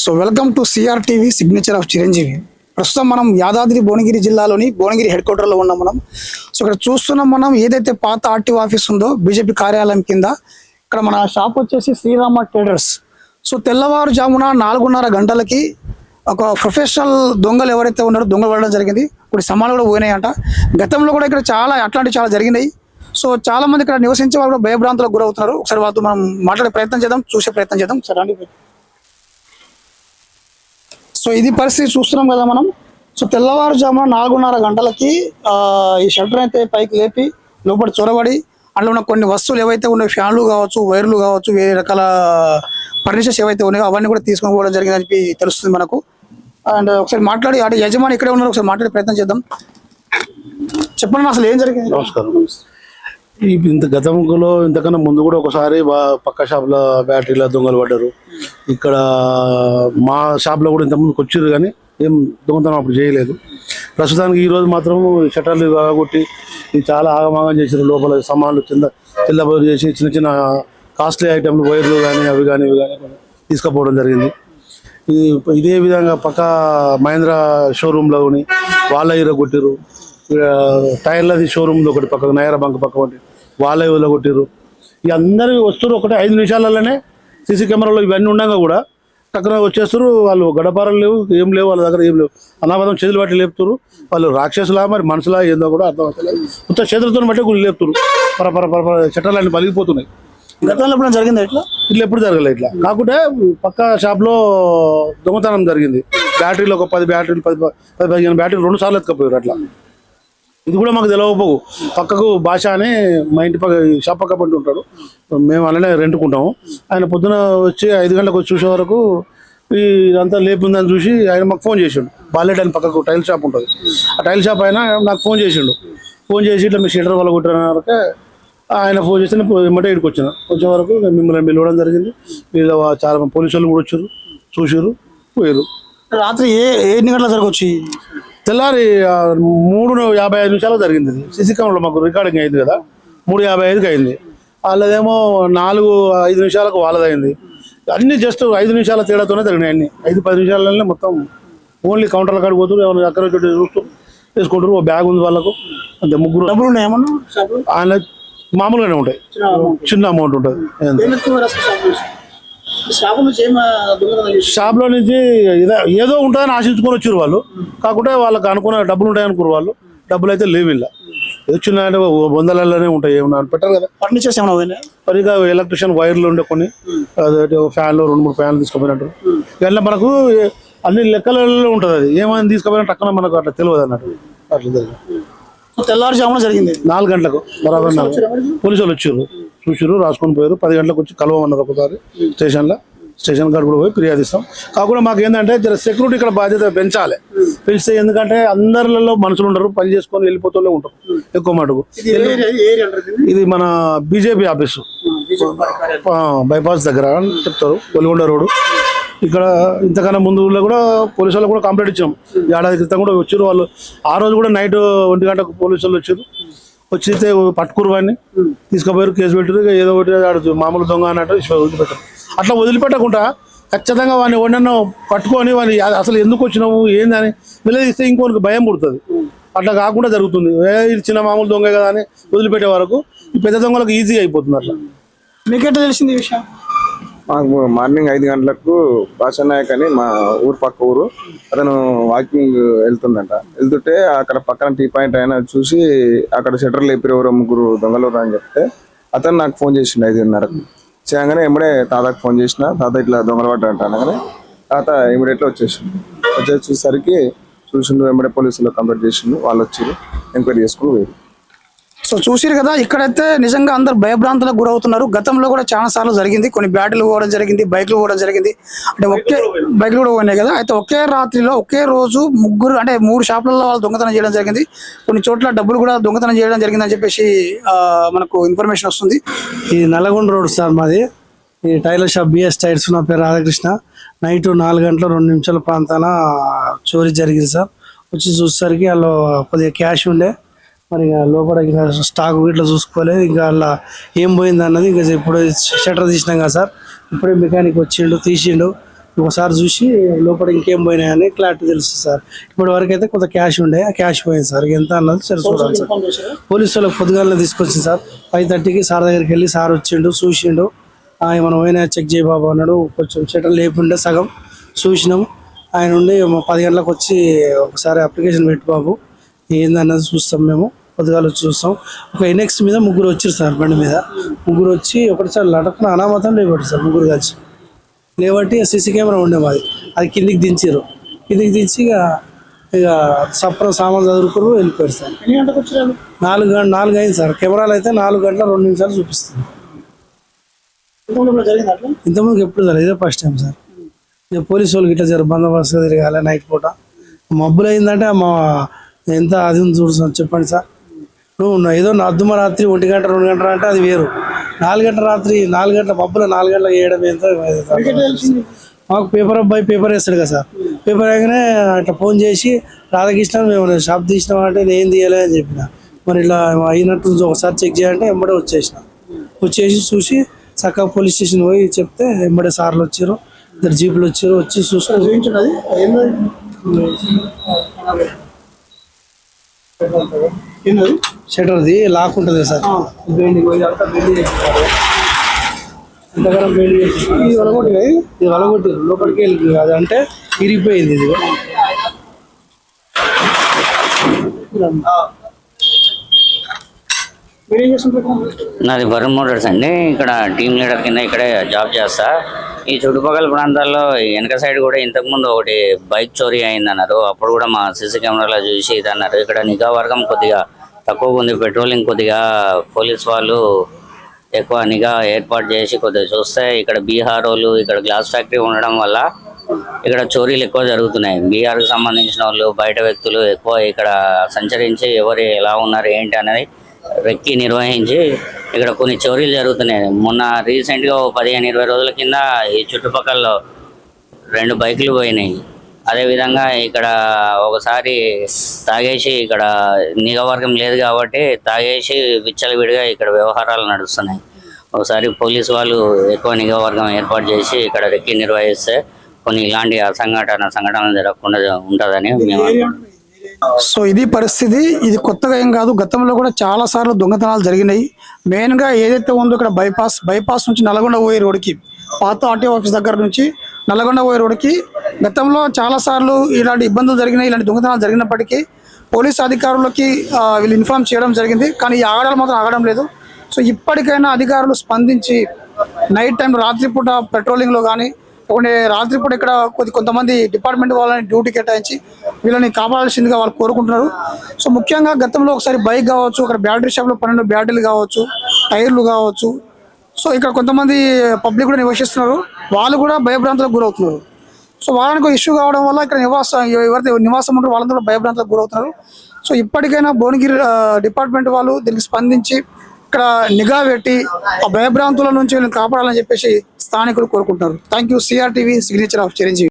So welcome to CRTV signature of Chiranjeevi. ప్రస్తుతం మనం యాదాద్రి భువనగిరి జిల్లాలోని భువనగిరి హెడ్ క్వార్టర్లో ఉన్నాం మనం. సో ఇక్కడ చూస్తున్నాం మనం ఏదైతే పాత ఆర్టీఓ ఆఫీస్ ఉందో బీజేపీ కార్యాలయం కింద. ఇక్కడ మన షాప్ వచ్చేసి శ్రీరామ ట్రేడర్స్. సో తెల్లవారుజామున 4:30 గంటలకి ఒక ప్రొఫెషనల్ దొంగలు ఎవరైతే ఉన్నారో దొంగలు పడడం జరిగింది. కొన్ని సమాలు కూడా పోయినాయంట. గతంలో కూడా ఇక్కడ అట్లాంటివి చాలా జరిగినాయి. సో చాలా మంది ఇక్కడ నివసించే వాళ్ళు కూడా భయభ్రాంతులకు గురవుతున్నారు. ఒకసారి వాళ్ళతో మనం మాట్లాడే ప్రయత్నం చేద్దాం, చూసే ప్రయత్నం చేద్దాం. సరే, సో ఇది పరిస్థితి చూస్తున్నాం కదా మనం. సో తెల్లవారుజామున 4:30 గంటలకి ఈ షట్టర్ అయితే పైకి లేపి లోపల చొరబడి అందులో ఉన్న కొన్ని వస్తువులు ఏవైతే ఉన్నాయో, ఫ్యాన్లు కావచ్చు, వైర్లు కావచ్చు, వేరే రకాల ఫర్నిచర్స్ ఏవైతే ఉన్నాయో అవన్నీ కూడా తీసుకొని పోవడం జరిగిందని తెలుస్తుంది మనకు. అండ్ ఒకసారి మాట్లాడి అంటే యజమాని ఇక్కడే ఉన్నారు, ఒకసారి మాట్లాడే ప్రయత్నం చేద్దాం. చెప్పండి అసలు ఏం జరిగింది. నమస్కారం. గతంలో ఇంతకన్నా ముందు కూడా ఒకసారి పక్క షాప్లో బ్యాటరీల దొంగలు పడ్డారు. ఇక్కడ మా షాప్లో కూడా ఇంతకుముందుకు వచ్చారు, కానీ ఏం దొంగతనం అప్పుడు చేయలేదు. ప్రస్తుతానికి ఈరోజు మాత్రం షట్టర్లు కొట్టి చాలా ఆగమాగం చేశారు. లోపల సామాన్లు చిల్లబోలు చేసి చిన్న చిన్న కాస్ట్లీ ఐటమ్లు, వైర్లు కానీ అవి కానీ ఇవి కానీ తీసుకుపోవడం జరిగింది. ఇదే విధంగా పక్క మహేంద్ర షోరూంలో కొని వాళ్ళ హీరో కొట్టిరు. టైర్లది షోరూమ్లో ఒకటి పక్కకు నయరా బంక్ పక్క ఒకటి వాళ్ళ ఊళ్ళో కొట్టిరు. ఇక అందరూ వస్తారు ఒకటి 5 నిమిషాలలోనే. సీసీ కెమెరాలో ఇవన్నీ ఉండగా కూడా టక్కున వచ్చేస్తారు. వాళ్ళు గడపారలు లేవు, ఏం లేవు వాళ్ళ దగ్గర, ఏం లేవు. అనామదం చేతులు బట్టి లేపుతారు. వాళ్ళు రాక్షసులా మరి మనుషులా ఏందో కూడా అర్థం అవుతలేదు. మొత్తం చేతులతో బట్టి గుళ్ళు లేపుతారు. పరపర చట్టాలన్నీ పలిగిపోతున్నాయి. గతంలో ఎప్పుడు జరిగింది ఇట్లా ఎప్పుడు జరగలేదు ఇట్లా. కాకుంటే పక్క షాప్లో దొంగతనం జరిగింది. బ్యాటరీలో ఒక 10 బ్యాటరీలు 15 బ్యాటరీలు 2 సార్లు ఎత్తుకపోయారు. అట్లా ఇది కూడా మాకు తెలియకపోవు. పక్కకు భాష అని మా ఇంటి పక్క షాప్ పక్క పంట ఉంటాడు. మేము అలానే రెంట్కుంటాము. ఆయన పొద్దున వచ్చి 5 గంటలకు వచ్చి చూసే వరకు ఇదంతా లేపుందని చూసి ఆయన మాకు ఫోన్ చేసిండు. బాలెడ్ అని పక్కకు టైల్ షాప్ ఉంటుంది. ఆ టైల్ షాప్ ఆయన నాకు ఫోన్ చేసిండు. ఫోన్ చేసి ఇట్లా మీ షెటర్ వల్ల కొట్టిన వరకు ఆయన ఫోన్ చేసి వెంబడే ఇక్కడికి వచ్చే వరకు మిమ్మల్ని పిలవడం జరిగింది. వీళ్ళు చాలా పోలీసు వాళ్ళు కూడా వచ్చారు, చూసారు, పోయారు. రాత్రి ఎన్ని గంటల జరగవచ్చు? తెల్లారి 3:55 నిమిషాలు జరిగింది. సీసీ కెమెరాలో మాకు రికార్డింగ్ అయింది కదా, 3:55కి అయింది. వాళ్ళదేమో 4-5 నిమిషాలకు వాళ్ళది అయింది. అన్ని జస్ట్ 5 నిమిషాల తేడాతోనే జరిగినాయి. అన్ని 5-10 నిమిషాలనే మొత్తం ఓన్లీ కౌంటర్ల కాడికి పోతారు. ఏమైనా అక్కడ చూస్తూ వేసుకుంటారు. ఓ బ్యాగ్ ఉంది వాళ్ళకు, అంతే. ముగ్గురు డబ్బులు ఉన్నాయి ఏమన్నా? ఆయన మామూలుగానే ఉంటాయి, చిన్న అమౌంట్ ఉంటుంది. షాప్ లో నుంచి ఏదో ఉంటుందని ఆశించుకొని వచ్చారు వాళ్ళు. కాకుంటే వాళ్ళకి అనుకున్న డబ్బులు ఉంటాయి అనుకున్నారు వాళ్ళు. డబ్బులు అయితే లేవు. ఇలా ఏదో చిన్న వందలలోనే ఉంటాయి. ఏమన్నా పెట్టారు కదా ఫర్నిచర్స్ ఏమన్నా. పరిగా ఎలక్ట్రిషియన్ వైర్లు ఉండే కొన్ని, అదే ఫ్యాన్లు 2-3 ఫ్యాన్లు తీసుకుపోయినట్టు. ఇవన్నీ మనకు అన్ని లెక్కలలో ఉంటుంది. అది ఏమైనా తీసుకుపోయినట్టు అక్కడ మనకు అట్లా తెలియదు అన్నట్టు. అట్లా జరిగింది. తెల్లవారుజామున జరిగింది 4 గంటలకు బరాబర్. పోలీసు వాళ్ళు వచ్చారు, చూసారు, రాసుకొని పోయారు. 10 గంటలకు వచ్చి కలవమన్నారు ఒకసారి స్టేషన్ కాడ కూడా పోయి ఫిర్యాదు ఇస్తాం. కాకుండా మాకు ఏంటంటే సెక్యూరిటీ ఇక్కడ బాధ్యత పెంచాలి. పెంచితే ఎందుకంటే అందరిలో మనుషులు ఉండరు, పని చేసుకొని వెళ్ళిపోతూనే ఉంటారు ఎక్కువ మటుకు. ఇది మన బీజేపీ ఆఫీసు బైపాస్ దగ్గర అని చెప్తారు, ఒలిగొండ రోడ్డు. ఇక్కడ ఇంతకన్నా ముందు కూడా పోలీసు వాళ్ళు కూడా కంప్లైంట్ ఇచ్చాం. ఏడాది క్రితం కూడా వచ్చారు వాళ్ళు. ఆ రోజు కూడా నైట్ 1 గంటకు పోలీసు వాళ్ళు వచ్చారు. వచ్చితే పట్టుకురు వాడిని తీసుకుపోయారు, కేసు పెట్టారు. ఏదో ఒకటి మామూలు దొంగ అన్నట్టు వదిలిపెట్టారు. అట్లా వదిలిపెట్టకుండా ఖచ్చితంగా వాడిని ఎవరినన్నా పట్టుకొని వాడిని అసలు ఎందుకు వచ్చినావు ఏందని నిలదీస్తే ఇంకోనికి భయం పుడుతుంది. అట్లా కాకుండా జరుగుతుంది. ఇది చిన్న మామూలు దొంగ కదా అని వదిలిపెట్టే వరకు ఈ పెద్ద దొంగలకు ఈజీ అయిపోతుంది. అట్లా మీకెట్లా తెలిసింది ఈ విషయం? మాకు మార్నింగ్ 5 గంటలకు భాషానాయక్ అని మా ఊరు పక్క ఊరు, అతను వాకింగ్ వెళ్తుందంట. వెళ్తుంటే అక్కడ పక్కన టీ పాయింట్ అయినా చూసి అక్కడ షట్టర్ లేపి ఎవరో 3 దొంగలు అని చెప్తే అతను నాకు ఫోన్ చేసిండు 5:30కు. చేయగానే ఎమ్మడే తాతకు ఫోన్ చేసిన, తాత ఇట్లా దొంగలు పడ్డా అనగానే తాత ఇమీడియట్గా వచ్చేసరికి చూసిండు. ఎమ్మడే పోలీసులో కంప్లైంట్ చేసిండు. వాళ్ళు వచ్చి ఎంక్వైరీ చేసుకుని పోయారు. సో చూసిరు కదా, ఇక్కడైతే నిజంగా అందరు భయభ్రాంతులకు గురవుతున్నారు. గతంలో కూడా చాలా సార్లు జరిగింది. కొన్ని బ్యాటరీలు పోవడం జరిగింది, బైక్లు పోవడం జరిగింది. అంటే బైక్లు కూడా పోయినాయి కదా. అయితే ఒకే రాత్రిలో ఒకే రోజు 3 షాపులలో వాళ్ళు దొంగతనం చేయడం జరిగింది. కొన్ని చోట్ల డబ్బులు కూడా దొంగతనం చేయడం జరిగిందని చెప్పేసి మనకు ఇన్ఫర్మేషన్ వస్తుంది. ఈ నల్లగొండ రోడ్ సార్ మాది. ఈ టైలర్ షాప్ బిఎస్ టైర్స్. నా పేరు రాధాకృష్ణ. నైట్ 4 గంటల 2 నిమిషాల ప్రాంతాన చోరీ జరిగింది సార్. వచ్చి చూసేసరికి వాళ్ళు కొద్దిగా క్యాష్ ఉండే, మరి ఇంకా లోపల ఇంకా స్టాక్ ఇట్లా చూసుకోలేదు. ఇంకా అలా ఏం పోయింది అన్నది ఇంకా ఇప్పుడు షట్టర్ తీసినాం కదా సార్. ఇప్పుడే మెకానిక్ వచ్చిండు, తీసిండు. ఒకసారి చూసి లోపల ఇంకేం పోయినాయని క్లారిటీ తెలుస్తుంది సార్. ఇప్పటి వరకు అయితే కొంత క్యాష్ ఉండే, ఆ క్యాష్ పోయింది సార్. ఎంత అన్నది సరే చూడాలి సార్. పోలీసు వాళ్ళకి పొద్దుగానే తీసుకొచ్చింది సార్. 5:30కి సార్ దగ్గరికి వెళ్ళి సార్ వచ్చిండు, చూసిండు. మనం పోయినా చెక్ చేయ బాబు అన్నాడు. కొంచెం షటర్ లేకుండే సగం చూసినాం. ఆయన ఉండి 10 గంటలకు వచ్చి ఒకసారి అప్లికేషన్ పెట్టి బాబు ఏందన్నది చూస్తాం, మేము పొద్దుగాల వచ్చి చూస్తాం. ఒక ఎన్ఎక్స్ మీద 3 వచ్చారు సార్, బండి మీద 3 వచ్చి ఒకటిసారి లటకున అనామతం లేబట్టి సార్ 3 కలిసి లేబట్టి సీసీ కెమెరా ఉండే మాది, అది కిందికి దించారు. కిందికి దించి ఇక సప్ర సామాన్ చదువుకుని వెళ్ళిపోయారు సార్. 4 అయింది సార్. కెమెరాలు అయితే 4 గంటల 2 నిమిషాలు చూపిస్తుంది. ఇంతకుముందు ఎప్పుడు సార్, ఇదే ఫస్ట్ టైం సార్. ఇక పోలీసు వాళ్ళకి ఇట్లా జర బందోబస్తు తిరగాలి నైట్ పూట. మబ్బులు అయిందంటే మా ఎంత అది ఉంది చూడు చెప్పండి సార్. నువ్వు ఏదో అర్ధమ రాత్రి 1 గంట 2 గంటలు అంటే అది వేరు. 4 గంటల రాత్రి 4 గంటల మబ్బుల 4 గంటలకు వేయడం ఏంటో మాకు పేపర్ అబ్బాయి పేపర్ వేస్తాడు కదా సార్. పేపర్ వేయగానే అట్లా ఫోన్ చేసి రాధాకృష్ణ మేము షాప్ తీసినాం అంటే నేను తీయలే అని చెప్పిన. మరి ఇలా అయినట్టు ఒకసారి చెక్ చేయాలంటే ఎంబడే వచ్చేసి చూసి చక్కగా పోలీస్ స్టేషన్ పోయి చెప్తే ఎంబడే సార్లు వచ్చారు, 2 జీపులు వచ్చారు. వచ్చి చూసుకుని షటర్ది లాక్ ఉంటుంది సార్. ఇది వలగొట్టి లోపలికి వెళ్ళి అది అంటే ఇరిగిపోయింది. ఇది నాది వరుణ్ మోటార్స్ అండి. ఇక్కడ టీమ్ లీడర్ కింద ఇక్కడే జాబ్ చేస్తా. ఈ చుట్టుపక్కల ప్రాంతాల్లో వెనక సైడ్ కూడా ఇంతకుముందు ఒకటి బైక్ చోరీ అయిందన్నారు. అప్పుడు కూడా మా సీసీ కెమెరాలో చూసి ఇది అన్నారు. ఇక్కడ నిఘా వర్గం కొద్దిగా తక్కువగా ఉంది, పెట్రోలింగ్ కొద్దిగా పోలీస్ వాళ్ళు ఎక్కువ నిఘా ఏర్పాటు చేసి కొద్దిగా చూస్తే ఇక్కడ బీహార్ వాళ్ళు ఇక్కడ గ్లాస్ ఫ్యాక్టరీ ఉండడం వల్ల ఇక్కడ చోరీలు ఎక్కువ జరుగుతున్నాయి. బీహార్కి సంబంధించిన వాళ్ళు బయట వ్యక్తులు ఎక్కువ ఇక్కడ సంచరించి ఎవరు ఎలా ఉన్నారు ఏంటి అనేది రెక్కి నిర్వహించి ఇక్కడ కొన్ని చోరీలు జరుగుతున్నాయి. మొన్న రీసెంట్గా 15-20 రోజుల కింద ఈ చుట్టుపక్కల 2 బైకులు పోయినాయి. అదేవిధంగా ఇక్కడ ఒకసారి తాగేసి ఇక్కడ నిఘా వర్గం లేదు కాబట్టి తాగేసి విచ్చలవిడిగా ఇక్కడ వ్యవహారాలు నడుస్తున్నాయి. ఒకసారి పోలీసు వాళ్ళు ఎక్కువ నిఘా వర్గం ఏర్పాటు చేసి ఇక్కడ రెక్కి నిర్వహిస్తే కొన్ని ఇలాంటి సంఘటనలు జరగకుండా ఉంటుందని మేము. సో ఇది పరిస్థితి. ఇది కొత్తగా ఏం కాదు, గతంలో కూడా చాలా సార్లు దొంగతనాలు జరిగినాయి. మెయిన్గా ఏదైతే ఉందో ఇక్కడ బైపాస్ నుంచి నల్గొండ పోయే రోడ్డుకి, పాత ఆర్టీఓ ఆఫీస్ దగ్గర నుంచి నల్గొండ పోయే రోడ్డుకి గతంలో చాలా సార్లు ఇలాంటి ఇబ్బందులు జరిగినాయి, ఇలాంటి దొంగతనాలు జరిగినప్పటికీ పోలీసు అధికారులకి వీళ్ళు ఇన్ఫార్మ్ చేయడం జరిగింది. కానీ ఈ ఆగడాలు మాత్రం ఆగడం లేదు. సో ఇప్పటికైనా అధికారులు స్పందించి నైట్ టైం రాత్రిపూట పెట్రోలింగ్లో కానీ లేకుంటే రాత్రిపూట ఇక్కడ కొంతమంది డిపార్ట్మెంట్ వాళ్ళని డ్యూటీ కేటాయించి వీళ్ళని కాపాడాల్సిందిగా వాళ్ళు కోరుకుంటున్నారు. సో ముఖ్యంగా గతంలో ఒకసారి బైక్ కావచ్చు, అక్కడ బ్యాటరీ షాప్లో 12 బ్యాటరీలు కావచ్చు, టైర్లు కావచ్చు. సో ఇక్కడ కొంతమంది పబ్లిక్ కూడా నివసిస్తున్నారు, వాళ్ళు కూడా భయభ్రాంతులకు గురవుతున్నారు. సో వాళ్ళకి ఇష్యూ కావడం వల్ల ఇక్కడ ఎవరైతే నివాసం ఉంటారో వాళ్ళందరూ భయభ్రాంతులకు గురవుతున్నారు. సో ఇప్పటికైనా భువనగిరి డిపార్ట్మెంట్ వాళ్ళు దీనికి స్పందించి ఇక్కడ నిఘా పెట్టి ఆ భయభ్రాంతుల నుంచి వీళ్ళని కాపాడాలని చెప్పేసి స్థానికులు కోరుకుంటున్నారు. Thank you. CRTV signature of Chiranjeevi.